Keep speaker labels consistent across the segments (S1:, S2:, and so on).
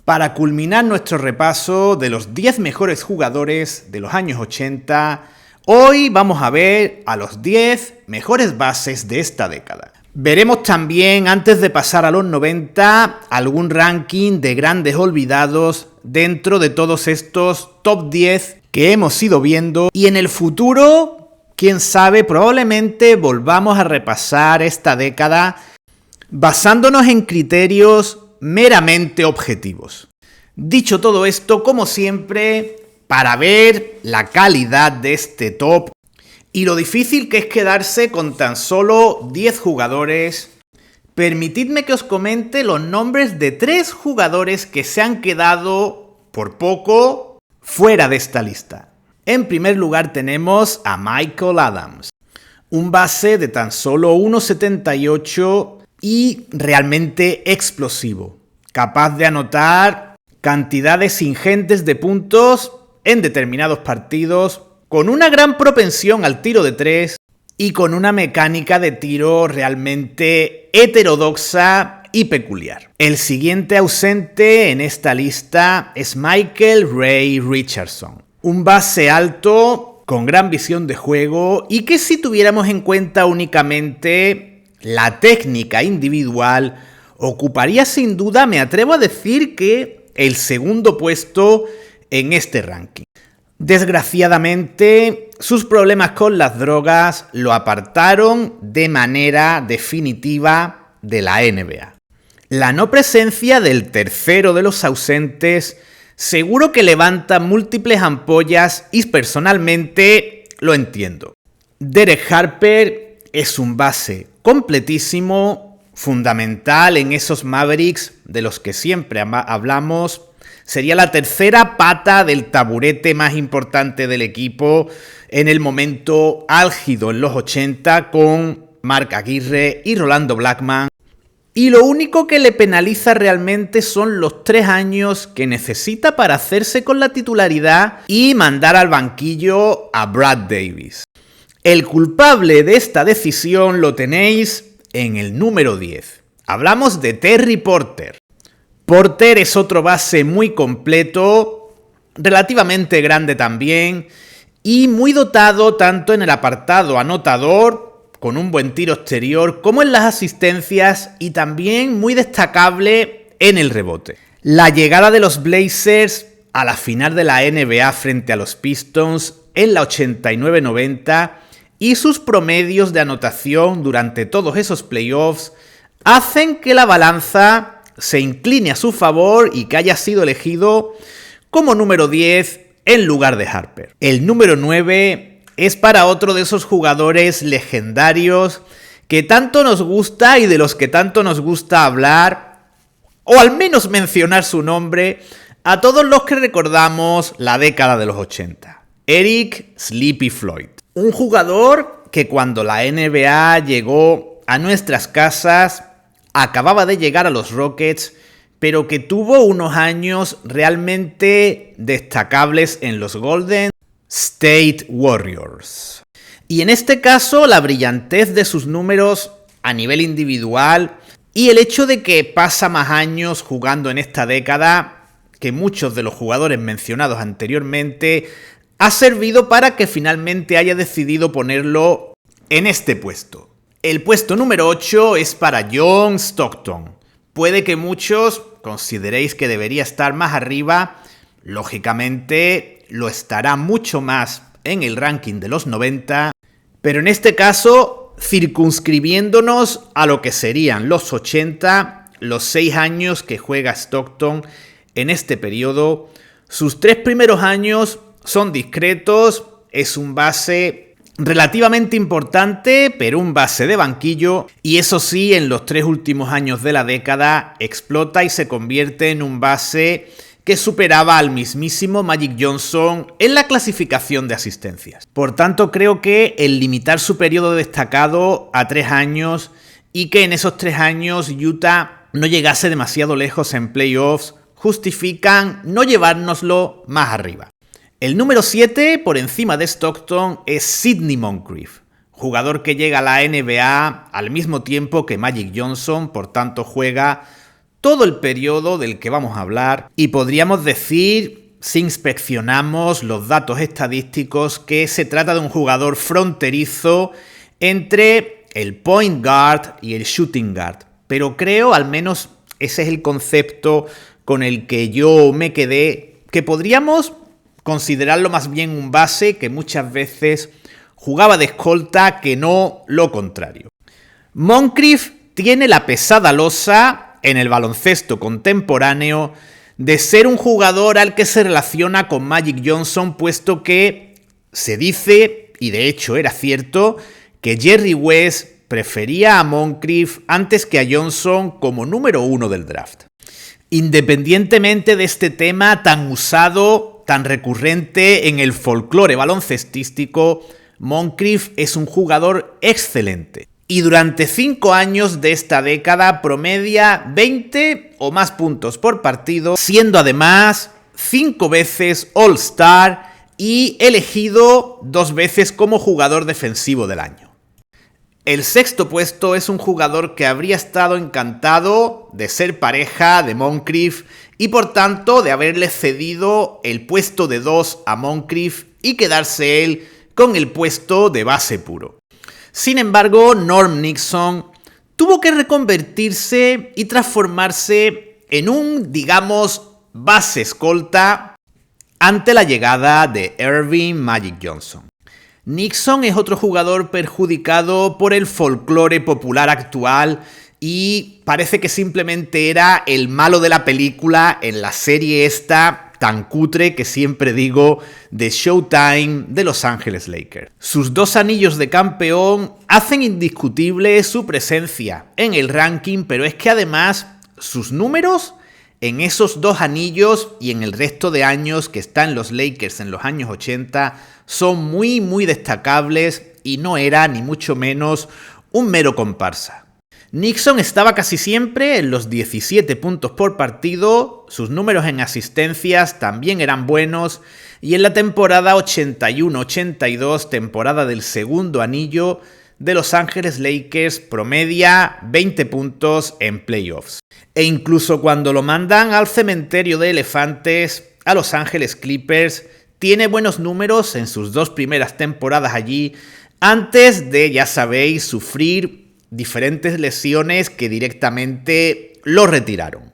S1: Para culminar nuestro repaso de los 10 mejores jugadores de los años 80, hoy vamos a ver a los 10 mejores bases de esta década. Veremos también, antes de pasar a los 90, algún ranking de grandes olvidados dentro de todos estos top 10 que hemos ido viendo, y en el futuro, quién sabe, probablemente volvamos a repasar esta década basándonos en criterios meramente objetivos. Dicho todo esto, como siempre, para ver la calidad de este top y lo difícil que es quedarse con tan solo 10 jugadores, permitidme que os comente los nombres de 3 jugadores que se han quedado por poco fuera de esta lista. En primer lugar tenemos a Michael Adams, un base de tan solo 1,78 y realmente explosivo, capaz de anotar cantidades ingentes de puntos en determinados partidos, con una gran propensión al tiro de 3 y con una mecánica de tiro realmente heterodoxa y peculiar. El siguiente ausente en esta lista es Michael Ray Richardson, un base alto con gran visión de juego y que, si tuviéramos en cuenta únicamente la técnica individual, ocuparía sin duda, me atrevo a decir, que el segundo puesto en este ranking. Desgraciadamente, sus problemas con las drogas lo apartaron de manera definitiva de la NBA. La no presencia del tercero de los ausentes seguro que levanta múltiples ampollas y personalmente lo entiendo. Derek Harper es un base completísimo, fundamental en esos Mavericks de los que siempre hablamos. Sería la tercera pata del taburete más importante del equipo en el momento álgido en los 80 con Mark Aguirre y Rolando Blackman. Y lo único que le penaliza realmente son los 3 años que necesita para hacerse con la titularidad y mandar al banquillo a Brad Davis. El culpable de esta decisión lo tenéis en el número 10. Hablamos de Terry Porter. Porter es otro base muy completo, relativamente grande también, y muy dotado tanto en el apartado anotador, con un buen tiro exterior, como en las asistencias, y también muy destacable en el rebote. La llegada de los Blazers a la final de la NBA frente a los Pistons en la 89-90 y sus promedios de anotación durante todos esos playoffs hacen que la balanza se incline a su favor y que haya sido elegido como número 10 en lugar de Harper. El número 9 es para otro de esos jugadores legendarios que tanto nos gusta y de los que tanto nos gusta hablar, o al menos mencionar su nombre, a todos los que recordamos la década de los 80. Eric Sleepy Floyd. Un jugador que cuando la NBA llegó a nuestras casas acababa de llegar a los Rockets, pero que tuvo unos años realmente destacables en los Golden State Warriors. Y en este caso, la brillantez de sus números a nivel individual y el hecho de que pasa más años jugando en esta década que muchos de los jugadores mencionados anteriormente, ha servido para que finalmente haya decidido ponerlo en este puesto. El puesto número 8 es para John Stockton. Puede que muchos consideréis que debería estar más arriba. Lógicamente lo estará mucho más en el ranking de los 90. Pero en este caso, circunscribiéndonos a lo que serían los 80, los 6 años que juega Stockton en este periodo. Sus 3 primeros años son discretos. Es un base relativamente importante, pero un base de banquillo, y eso sí, en los 3 últimos años de la década explota y se convierte en un base que superaba al mismísimo Magic Johnson en la clasificación de asistencias. Por tanto, creo que el limitar su periodo destacado a 3 años y que en esos 3 años Utah no llegase demasiado lejos en playoffs justifican no llevárnoslo más arriba. El número 7, por encima de Stockton, es Sidney Moncrief, jugador que llega a la NBA al mismo tiempo que Magic Johnson, por tanto juega todo el periodo del que vamos a hablar y podríamos decir, si inspeccionamos los datos estadísticos, que se trata de un jugador fronterizo entre el point guard y el shooting guard. Pero creo, al menos ese es el concepto con el que yo me quedé, que podríamos considerarlo más bien un base que muchas veces jugaba de escolta que no lo contrario. Moncrief tiene la pesada losa en el baloncesto contemporáneo de ser un jugador al que se relaciona con Magic Johnson, puesto que se dice, y de hecho era cierto, que Jerry West prefería a Moncrief antes que a Johnson como número 1 del draft. Independientemente de este tema tan usado, tan recurrente en el folclore baloncestístico, Moncrief es un jugador excelente. Y durante 5 años de esta década promedia 20 o más puntos por partido, siendo además 5 veces All-Star y elegido 2 veces como jugador defensivo del año. El sexto puesto es un jugador que habría estado encantado de ser pareja de Moncrief y por tanto de haberle cedido el puesto de 2 a Moncrief y quedarse él con el puesto de base puro. Sin embargo, Norm Nixon tuvo que reconvertirse y transformarse en un, digamos, base escolta ante la llegada de Earvin Magic Johnson. Nixon es otro jugador perjudicado por el folclore popular actual y parece que simplemente era el malo de la película en la serie esta tan cutre que siempre digo de Showtime de Los Ángeles Lakers. Sus 2 anillos de campeón hacen indiscutible su presencia en el ranking, pero es que además sus números en esos 2 anillos y en el resto de años que están los Lakers en los años 80 son muy destacables y no era ni mucho menos un mero comparsa. Nixon estaba casi siempre en los 17 puntos por partido, sus números en asistencias también eran buenos y en la temporada 81-82, temporada del segundo anillo de Los Ángeles Lakers, promedia 20 puntos en playoffs. E incluso cuando lo mandan al cementerio de elefantes a Los Ángeles Clippers, tiene buenos números en sus 2 primeras temporadas allí, antes de, ya sabéis, sufrir diferentes lesiones que directamente lo retiraron.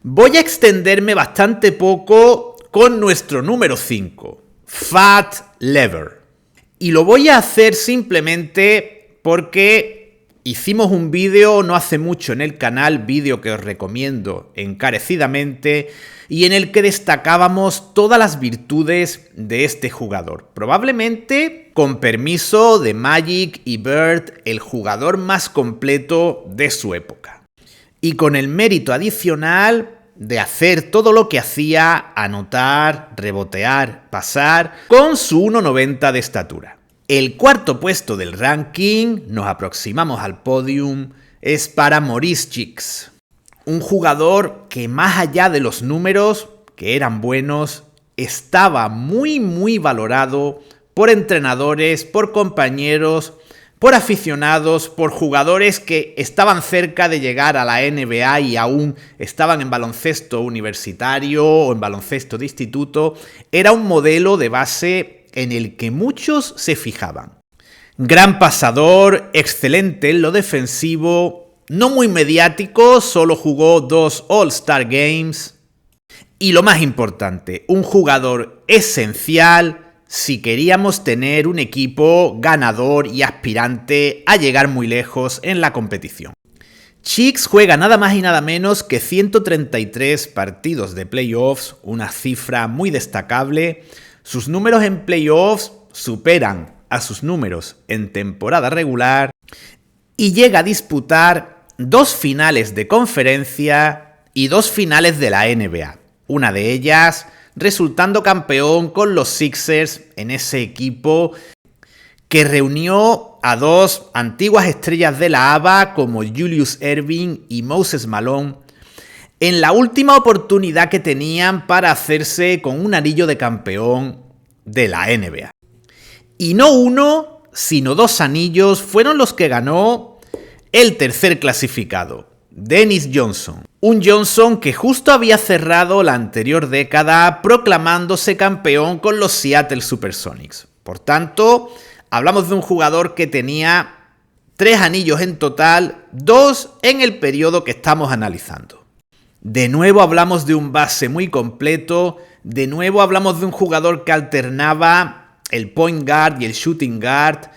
S1: Voy a extenderme bastante poco con nuestro número 5, Fat Lever. Y lo voy a hacer simplemente porque hicimos un vídeo no hace mucho en el canal, vídeo que os recomiendo encarecidamente, y en el que destacábamos todas las virtudes de este jugador. Probablemente, con permiso de Magic y Bird, el jugador más completo de su época. Y con el mérito adicional de hacer todo lo que hacía, anotar, rebotear, pasar, con su 1,90 de estatura. El cuarto puesto del ranking, nos aproximamos al podium, es para Maurice Cheeks. Un jugador que más allá de los números, que eran buenos, estaba muy valorado por entrenadores, por compañeros, por aficionados, por jugadores que estaban cerca de llegar a la NBA y aún estaban en baloncesto universitario o en baloncesto de instituto. Era un modelo de base en el que muchos se fijaban. Gran pasador, excelente en lo defensivo, no muy mediático, solo jugó 2 All-Star Games. Y lo más importante, un jugador esencial si queríamos tener un equipo ganador y aspirante a llegar muy lejos en la competición. Cheeks juega nada más y nada menos que 133 partidos de playoffs, una cifra muy destacable. Sus números en playoffs superan a sus números en temporada regular y llega a disputar 2 finales de conferencia y 2 finales de la NBA. Una de ellas resultando campeón con los Sixers en ese equipo que reunió a 2 antiguas estrellas de la ABA como Julius Erving y Moses Malone en la última oportunidad que tenían para hacerse con un anillo de campeón de la NBA. Y no 1, sino 2 anillos fueron los que ganó el tercer clasificado, Dennis Johnson. Un Johnson que justo había cerrado la anterior década proclamándose campeón con los Seattle Supersonics. Por tanto, hablamos de un jugador que tenía 3 anillos en total, 2 en el periodo que estamos analizando. De nuevo hablamos de un base muy completo, de nuevo hablamos de un jugador que alternaba el point guard y el shooting guard,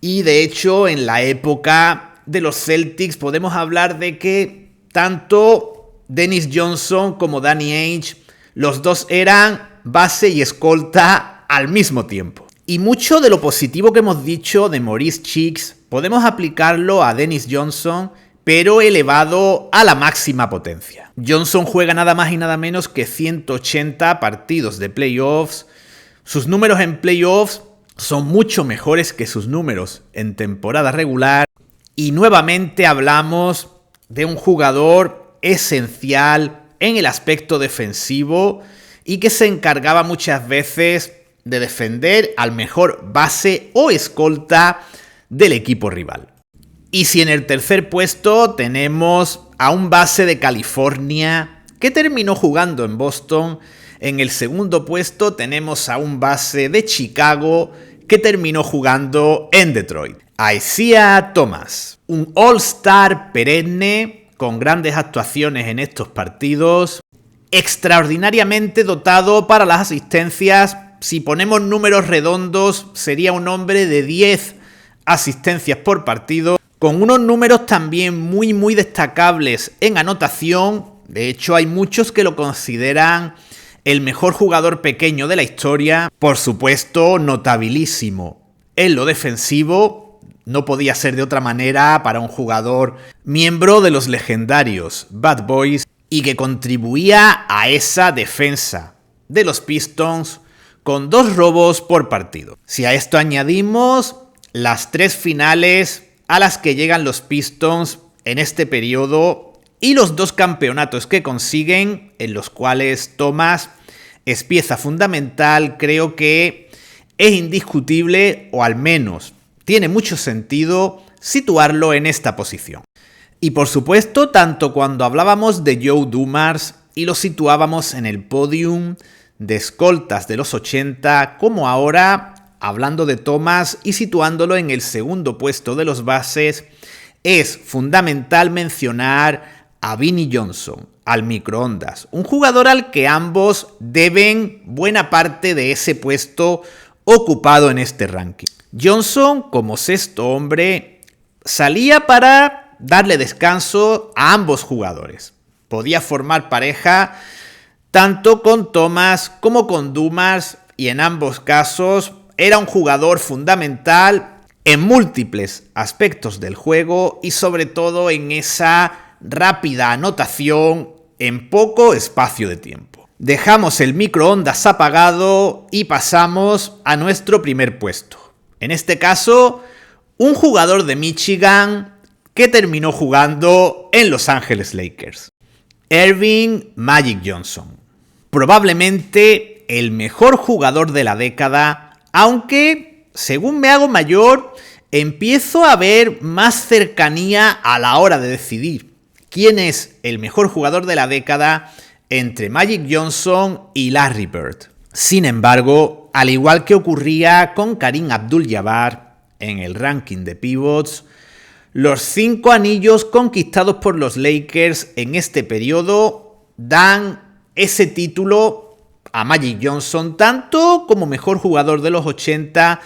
S1: y de hecho en la época de los Celtics podemos hablar de que tanto Dennis Johnson como Danny Ainge, los dos eran base y escolta al mismo tiempo. Y mucho de lo positivo que hemos dicho de Maurice Cheeks podemos aplicarlo a Dennis Johnson, pero elevado a la máxima potencia. Johnson juega nada más y nada menos que 180 partidos de playoffs. Sus números en playoffs son mucho mejores que sus números en temporada regular. Y nuevamente hablamos de un jugador esencial en el aspecto defensivo y que se encargaba muchas veces de defender al mejor base o escolta del equipo rival. Y si en el tercer puesto tenemos a un base de California que terminó jugando en Boston, en el segundo puesto tenemos a un base de Chicago que terminó jugando en Detroit. Isaiah Thomas, un All-Star perenne con grandes actuaciones en estos partidos, extraordinariamente dotado para las asistencias. Si ponemos números redondos, sería un hombre de 10 asistencias por partido, con unos números también muy destacables en anotación. De hecho, hay muchos que lo consideran el mejor jugador pequeño de la historia. Por supuesto, notabilísimo en lo defensivo. No podía ser de otra manera para un jugador miembro de los legendarios Bad Boys y que contribuía a esa defensa de los Pistons con 2 robos por partido. Si a esto añadimos las 3 finales a las que llegan los Pistons en este periodo y los 2 campeonatos que consiguen, en los cuales Thomas es pieza fundamental, creo que es indiscutible, o al menos tiene mucho sentido, situarlo en esta posición. Y por supuesto, tanto cuando hablábamos de Joe Dumars y lo situábamos en el podium de escoltas de los 80, como ahora, hablando de Thomas y situándolo en el segundo puesto de los bases, es fundamental mencionar a Vinnie Johnson, al microondas, un jugador al que ambos deben buena parte de ese puesto ocupado en este ranking. Johnson, como sexto hombre, salía para darle descanso a ambos jugadores. Podía formar pareja tanto con Thomas como con Dumars, y en ambos casos era un jugador fundamental en múltiples aspectos del juego y sobre todo en esa rápida anotación en poco espacio de tiempo. Dejamos el microondas apagado y pasamos a nuestro primer puesto. En este caso, un jugador de Michigan que terminó jugando en Los Ángeles Lakers. Earvin Magic Johnson. Probablemente el mejor jugador de la década, aunque, según me hago mayor, empiezo a ver más cercanía a la hora de decidir quién es el mejor jugador de la década entre Magic Johnson y Larry Bird. Sin embargo, al igual que ocurría con Kareem Abdul-Jabbar en el ranking de pivots, los 5 anillos conquistados por los Lakers en este periodo dan ese título a Magic Johnson tanto como mejor jugador de los 80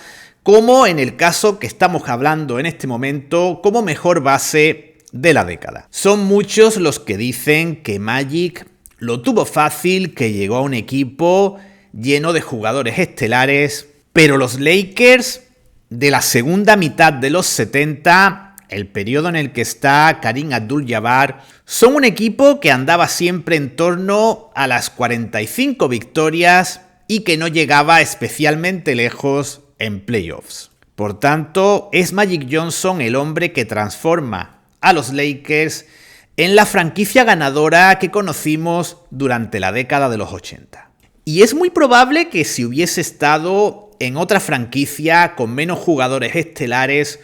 S1: como, en el caso que estamos hablando en este momento, como mejor base de la década. Son muchos los que dicen que Magic lo tuvo fácil, que llegó a un equipo lleno de jugadores estelares, pero los Lakers de la segunda mitad de los 70, el periodo en el que está Kareem Abdul-Jabbar, son un equipo que andaba siempre en torno a las 45 victorias y que no llegaba especialmente lejos en playoffs. Por tanto, es Magic Johnson el hombre que transforma a los Lakers en la franquicia ganadora que conocimos durante la década de los 80. Y es muy probable que si hubiese estado en otra franquicia con menos jugadores estelares,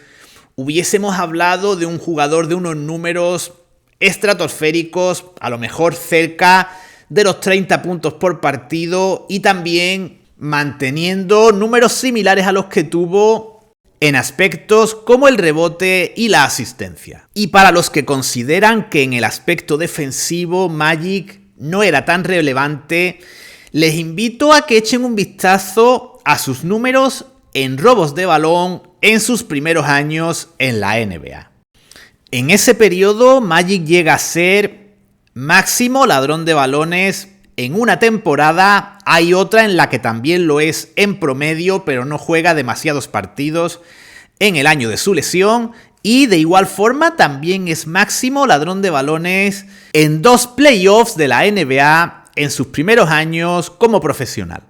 S1: hubiésemos hablado de un jugador de unos números estratosféricos, a lo mejor cerca de los 30 puntos por partido y también manteniendo números similares a los que tuvo en aspectos como el rebote y la asistencia. Y para los que consideran que en el aspecto defensivo Magic no era tan relevante, les invito a que echen un vistazo a sus números en robos de balón en sus primeros años en la NBA. En ese periodo, Magic llega a ser máximo ladrón de balones en una temporada. Hay otra en la que también lo es en promedio, pero no juega demasiados partidos en el año de su lesión. Y de igual forma también es máximo ladrón de balones en 2 playoffs de la NBA en sus primeros años como profesional.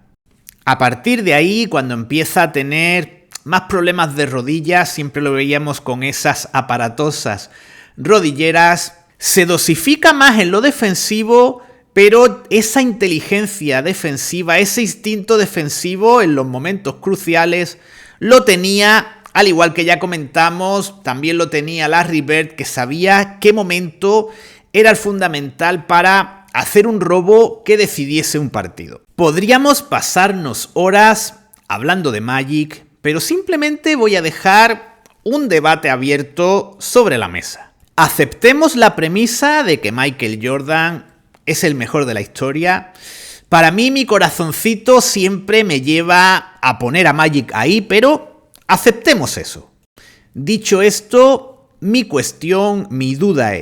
S1: A partir de ahí, cuando empieza a tener más problemas de rodillas, siempre lo veíamos con esas aparatosas rodilleras, se dosifica más en lo defensivo, pero esa inteligencia defensiva, ese instinto defensivo en los momentos cruciales lo tenía, al igual que ya comentamos, también lo tenía Larry Bird, que sabía qué momento era el fundamental para hacer un robo que decidiese un partido. Podríamos pasarnos horas hablando de Magic, pero simplemente voy a dejar un debate abierto sobre la mesa. Aceptemos la premisa de que Michael Jordan es el mejor de la historia. Para mí, mi corazoncito siempre me lleva a poner a Magic ahí, pero aceptemos eso. Dicho esto, mi cuestión, mi duda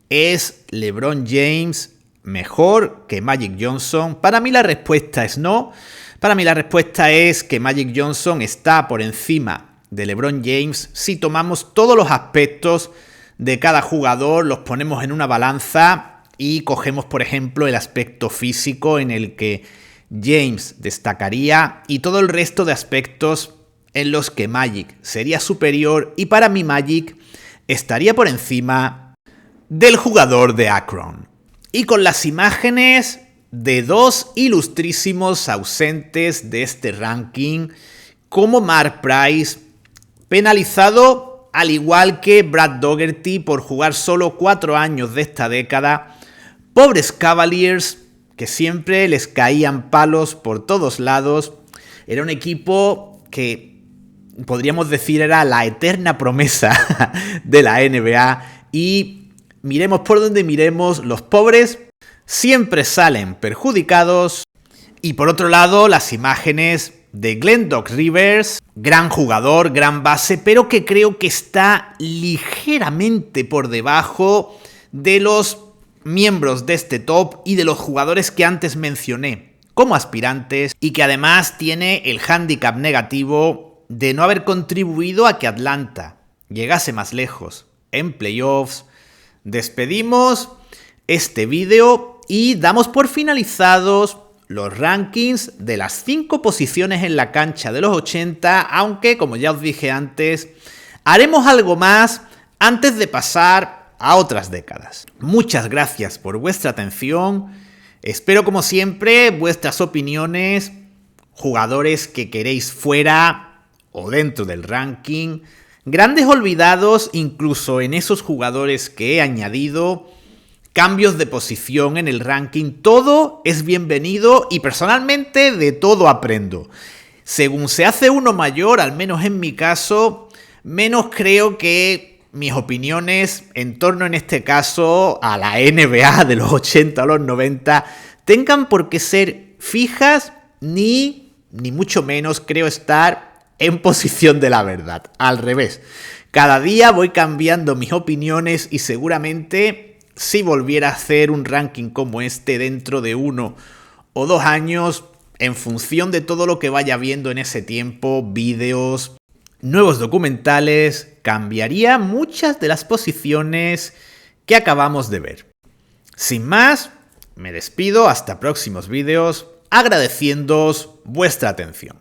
S1: ¿es LeBron James mejor que Magic Johnson? Para mí la respuesta es no. Para mí la respuesta es que Magic Johnson está por encima de LeBron James si tomamos todos los aspectos de cada jugador, los ponemos en una balanza y cogemos, por ejemplo, el aspecto físico en el que James destacaría y todo el resto de aspectos en los que Magic sería superior, y para mí Magic estaría por encima del jugador de Akron. Y con las imágenes de 2 ilustrísimos ausentes de este ranking, como Mark Price, penalizado al igual que Brad Daugherty por jugar solo 4 años de esta década. Pobres Cavaliers, que siempre les caían palos por todos lados. Era un equipo que podríamos decir era la eterna promesa de la NBA, y miremos por donde miremos, los pobres siempre salen perjudicados. Y por otro lado, las imágenes de Glenn Doc Rivers, gran jugador, gran base, pero que creo que está ligeramente por debajo de los miembros de este top y de los jugadores que antes mencioné como aspirantes, y que además tiene el hándicap negativo de no haber contribuido a que Atlanta llegase más lejos en playoffs. Despedimos este vídeo y damos por finalizados los rankings de las 5 posiciones en la cancha de los 80, aunque, como ya os dije antes, haremos algo más antes de pasar a otras décadas. Muchas gracias por vuestra atención. Espero, como siempre, vuestras opiniones, jugadores que queréis fuera o dentro del ranking, grandes olvidados incluso en esos jugadores que he añadido, cambios de posición en el ranking. Todo es bienvenido y personalmente de todo aprendo. Según se hace uno mayor, al menos en mi caso, menos creo que mis opiniones en torno, en este caso, a la NBA de los 80 o los 90 tengan por qué ser fijas, ni mucho menos creo estar en posición de la verdad. Al revés, cada día voy cambiando mis opiniones y seguramente si volviera a hacer un ranking como este dentro de 1 o 2 años, en función de todo lo que vaya viendo en ese tiempo, vídeos, nuevos documentales, cambiaría muchas de las posiciones que acabamos de ver. Sin más, me despido hasta próximos vídeos, agradeciéndoos vuestra atención.